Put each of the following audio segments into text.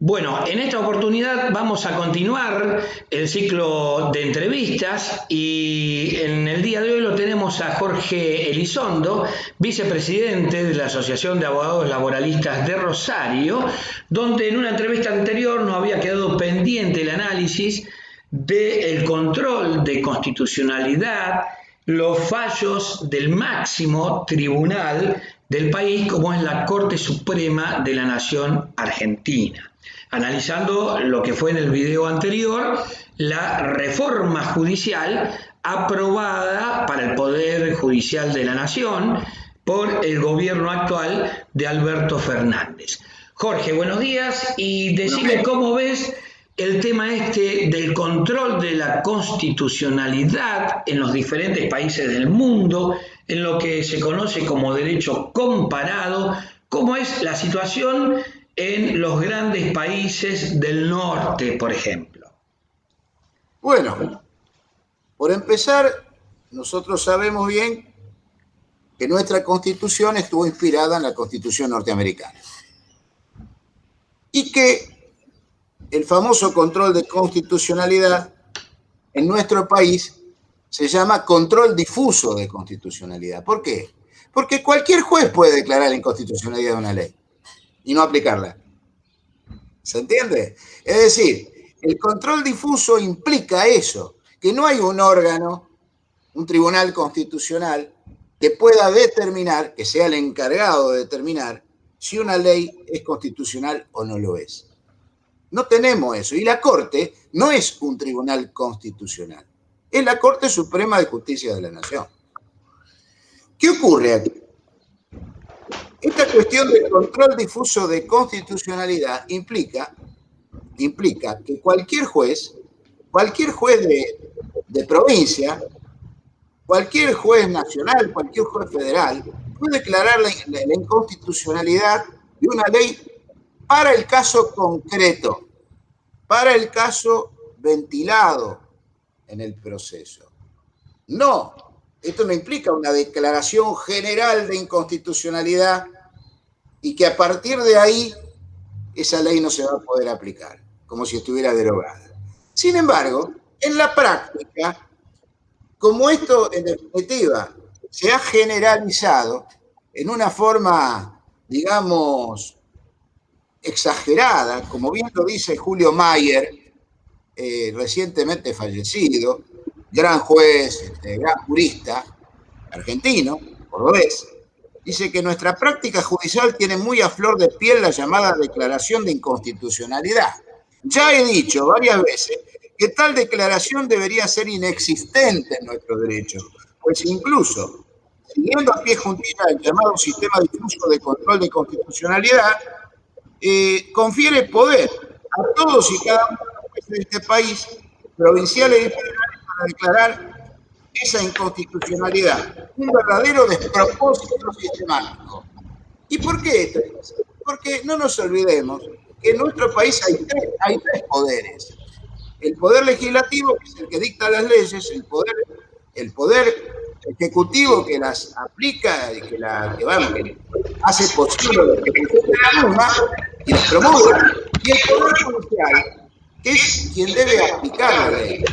Bueno, en esta oportunidad vamos a continuar el ciclo de entrevistas y en el día de hoy lo tenemos a Jorge Elizondo, vicepresidente de la Asociación de Abogados Laboralistas de Rosario, donde en una entrevista anterior nos había quedado pendiente el análisis del control de constitucionalidad, los fallos del máximo tribunal del país, como es la Corte Suprema de la Nación Argentina, analizando lo que fue en el video anterior, la reforma judicial aprobada para el Poder Judicial de la Nación por el gobierno actual de Alberto Fernández. Jorge, buenos días y decime cómo ves el tema este del control de la constitucionalidad en los diferentes países del mundo, en lo que se conoce como derecho comparado, cómo es la situación en los grandes países del norte, por ejemplo. Bueno, por empezar, nosotros sabemos bien que nuestra Constitución estuvo inspirada en la Constitución norteamericana y que el famoso control de constitucionalidad en nuestro país se llama control difuso de constitucionalidad. ¿Por qué? Porque cualquier juez puede declarar la inconstitucionalidad de una ley y no aplicarla. ¿Se entiende? Es decir, el control difuso implica eso, que no hay un órgano, un tribunal constitucional, que pueda determinar, que sea el encargado de determinar si una ley es constitucional o no lo es. No tenemos eso. Y la Corte no es un tribunal constitucional. Es la Corte Suprema de Justicia de la Nación. ¿Qué ocurre aquí? Esta cuestión del control difuso de constitucionalidad implica que cualquier juez de provincia, cualquier juez nacional, cualquier juez federal, puede declarar la inconstitucionalidad de una ley para el caso concreto, para el caso ventilado en el proceso. No, esto no implica una declaración general de inconstitucionalidad y que a partir de ahí esa ley no se va a poder aplicar, como si estuviera derogada. Sin embargo, en la práctica, como esto en definitiva se ha generalizado en una forma, digamos, exagerada, como bien lo dice Julio Mayer, recientemente fallecido, gran juez, gran jurista, argentino, cordobés, dice que nuestra práctica judicial tiene muy a flor de piel la llamada declaración de inconstitucionalidad. Ya he dicho varias veces que tal declaración debería ser inexistente en nuestro derecho, pues incluso, siguiendo a pie juntilla el llamado sistema difuso de control de constitucionalidad, confiere poder a todos y cada uno de los jueces de este país, provinciales y federales, para declarar esa inconstitucionalidad. Un verdadero despropósito sistemático. ¿Y por qué esto? Porque no nos olvidemos que en nuestro país hay tres poderes. El poder legislativo, que es el que dicta las leyes, el poder ejecutivo, que las aplica y que hace posible la ejecución de la norma y las promulga, y el poder judicial, que es quien debe aplicar la ley.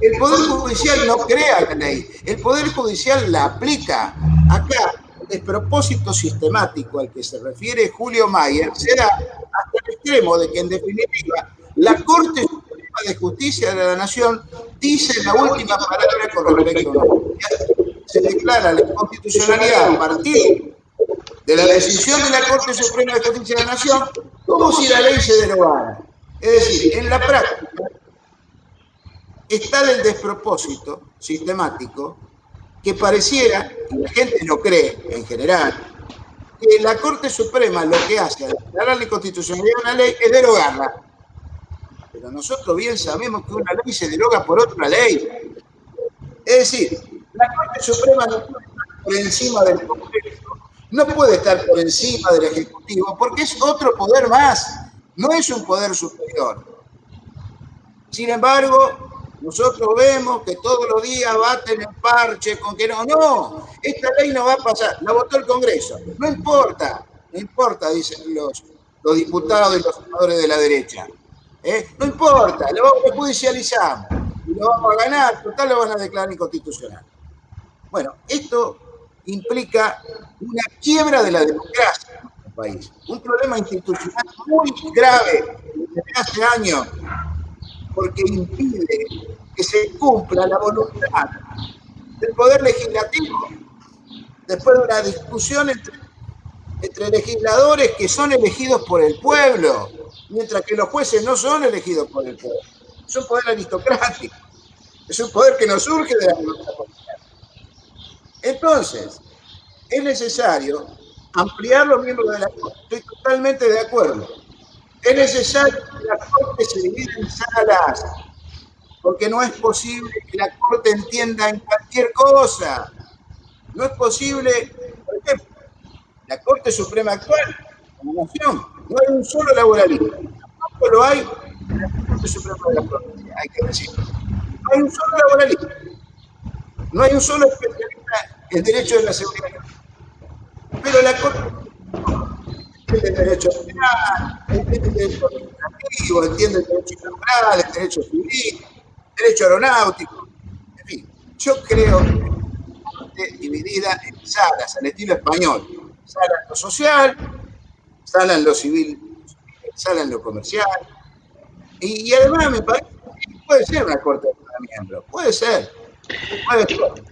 El Poder Judicial no crea la ley, el Poder Judicial la aplica. Acá, el despropósito sistemático al que se refiere Julio Mayer se da hasta el extremo de que, en definitiva, la Corte Suprema de Justicia de la Nación dice la última palabra con respecto a la ley. Se declara la inconstitucionalidad a partir de la decisión de la Corte Suprema de Justicia de la Nación, como si la ley se derogara. Es decir, en la práctica, está del despropósito sistemático que pareciera, y la gente lo cree en general, que la Corte Suprema lo que hace al declarar la inconstitucionalidad de una ley es derogarla. Pero nosotros bien sabemos que una ley se deroga por otra ley. Es decir, la Corte Suprema no puede estar por encima del Congreso, no puede estar por encima del Ejecutivo, porque es otro poder más, no es un poder superior. Sin embargo, nosotros vemos que todos los días baten el parche con que no, esta ley no va a pasar, la votó el Congreso. No importa, dicen los diputados y los senadores de la derecha. No importa, lo judicializamos y lo vamos a ganar, total lo van a declarar inconstitucional. Bueno, esto implica una quiebra de la democracia en nuestro país, un problema institucional muy grave desde hace años, porque impide que se cumpla la voluntad del Poder Legislativo después de una discusión entre legisladores que son elegidos por el pueblo, mientras que los jueces no son elegidos por el pueblo. Es un poder aristocrático, es un poder que no surge de la voluntad popular. Entonces, es necesario ampliar los miembros de la Corte. Estoy totalmente de acuerdo. Es necesario que la Corte se divida en salas, porque no es posible que la Corte entienda en cualquier cosa. No es posible, por ejemplo, la Corte Suprema actual, como nación, no hay un solo laboralista. Tampoco lo hay en la Corte Suprema de la Provincia, hay que decirlo. No hay un solo laboralista. No hay un solo especialista en derecho de la seguridad. Pero la Corte entiende el derecho penal, entiende el derecho administrativo, entiende el derecho laboral, el derecho civil, el derecho aeronáutico. En fin, yo creo que dividida en salas, al estilo español. Sala en lo social, sala en lo civil, sala en lo comercial. Y además me parece que puede ser una corte de miembros, puede ser.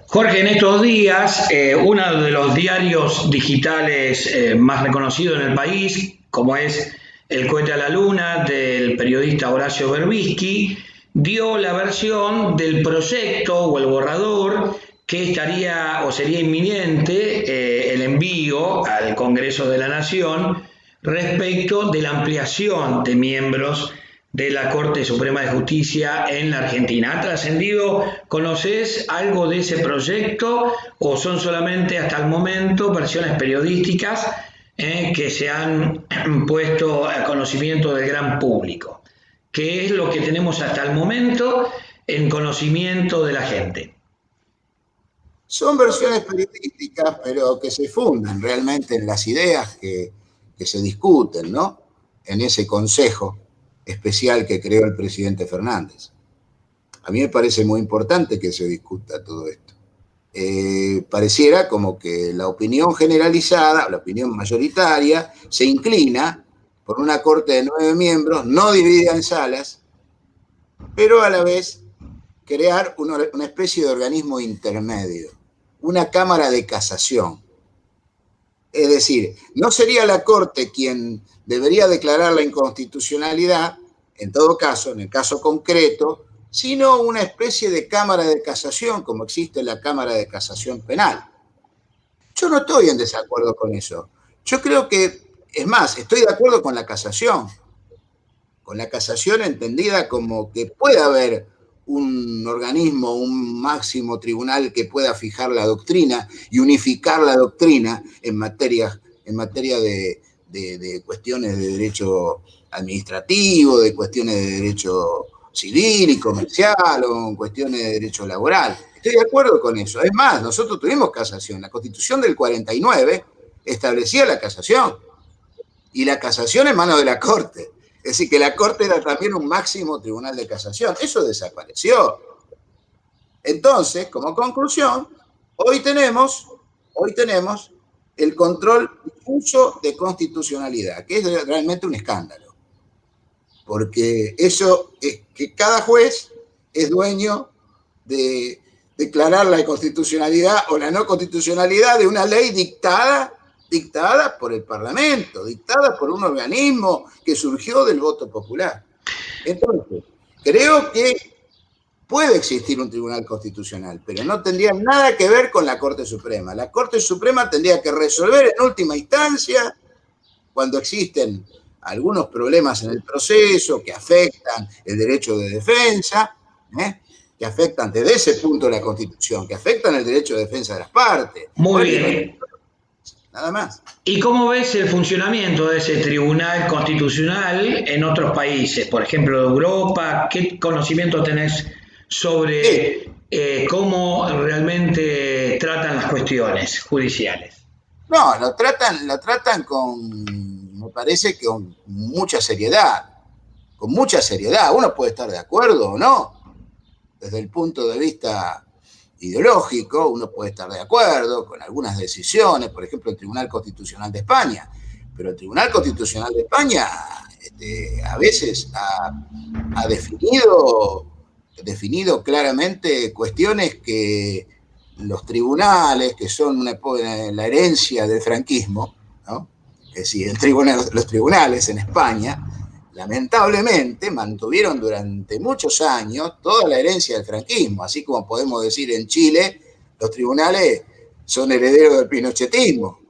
Jorge, en estos días, uno de los diarios digitales más reconocidos en el país, como es El cohete a la luna, del periodista Horacio Berbisky, dio la versión del proyecto o el borrador que estaría o sería inminente el envío al Congreso de la Nación respecto de la ampliación de miembros de la Corte Suprema de Justicia en la Argentina. ¿Ha trascendido, conoces algo de ese proyecto o son solamente hasta el momento versiones periodísticas que se han puesto a conocimiento del gran público? ¿Qué es lo que tenemos hasta el momento en conocimiento de la gente? Son versiones periodísticas, pero que se fundan realmente en las ideas que se discuten, ¿no? En ese consejo especial que creó el presidente Fernández. A mí me parece muy importante que se discuta todo esto. Pareciera como que la opinión generalizada, la opinión mayoritaria, se inclina por una corte de 9 miembros, no dividida en salas, pero a la vez crear una especie de organismo intermedio, una cámara de casación. Es decir, no sería la Corte quien debería declarar la inconstitucionalidad, en todo caso, en el caso concreto, sino una especie de cámara de casación, como existe la Cámara de Casación Penal. Yo no estoy en desacuerdo con eso. Yo creo que, es más, estoy de acuerdo con la casación entendida como que puede haber un organismo, un máximo tribunal que pueda fijar la doctrina y unificar la doctrina en materia de cuestiones de derecho administrativo, de cuestiones de derecho civil y comercial o en cuestiones de derecho laboral. Estoy de acuerdo con eso. Es más, nosotros tuvimos casación. La Constitución del 49 establecía la casación y la casación en manos de la Corte. Es decir, que la Corte era también un máximo tribunal de casación. Eso desapareció. Entonces, como conclusión, hoy tenemos el control difuso de constitucionalidad, que es realmente un escándalo. Porque eso es que cada juez es dueño de declarar la inconstitucionalidad o la no constitucionalidad de una ley dictada por el Parlamento, dictada por un organismo que surgió del voto popular. Entonces, creo que puede existir un tribunal constitucional, pero no tendría nada que ver con la Corte Suprema. La Corte Suprema tendría que resolver en última instancia, cuando existen algunos problemas en el proceso que afectan el derecho de defensa, que afectan desde ese punto la Constitución, que afectan el derecho de defensa de las partes. Muy bien. Nada más. ¿Y cómo ves el funcionamiento de ese tribunal constitucional en otros países? Por ejemplo, de Europa, ¿qué conocimiento tenés sobre cómo realmente tratan las cuestiones judiciales? No, lo tratan con parece que con mucha seriedad. Con mucha seriedad. Uno puede estar de acuerdo o no. Desde el punto de vista ideológico, uno puede estar de acuerdo con algunas decisiones, por ejemplo, el Tribunal Constitucional de España. Pero el Tribunal Constitucional de España a veces ha definido claramente cuestiones que los tribunales, que son la herencia del franquismo, ¿no? Es decir, los tribunales en España, lamentablemente mantuvieron durante muchos años toda la herencia del franquismo, así como podemos decir en Chile, los tribunales son herederos del pinochetismo.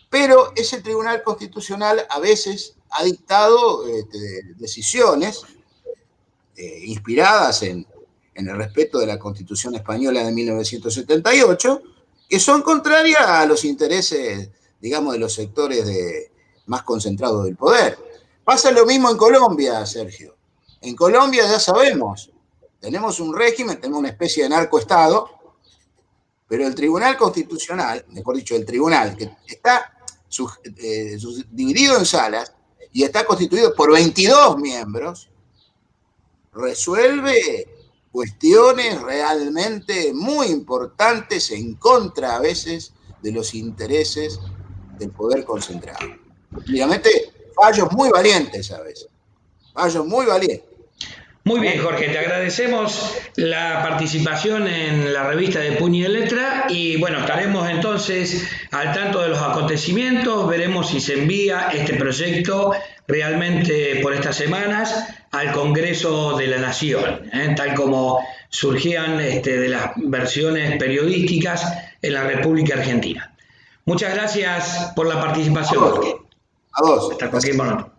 Pero ese Tribunal Constitucional a veces ha dictado decisiones inspiradas en el respeto de la Constitución Española de 1978, que son contrarias a los intereses, digamos, de los sectores más concentrados del poder. Pasa lo mismo en Colombia, Sergio. En Colombia ya sabemos, tenemos un régimen, tenemos una especie de narcoestado, pero el Tribunal Constitucional, mejor dicho, el tribunal, que está dividido en salas y está constituido por 22 miembros, resuelve cuestiones realmente muy importantes en contra a veces de los intereses del poder concentrado. Realmente fallos muy valientes a veces, fallos muy valientes. Muy bien, Jorge, te agradecemos la participación en la revista de Puño y Letra y bueno, estaremos entonces al tanto de los acontecimientos, veremos si se envía este proyecto realmente por estas semanas al Congreso de la Nación, tal como surgían de las versiones periodísticas en la República Argentina. Muchas gracias por la participación, Jorge. A vos. Hasta cualquier momento.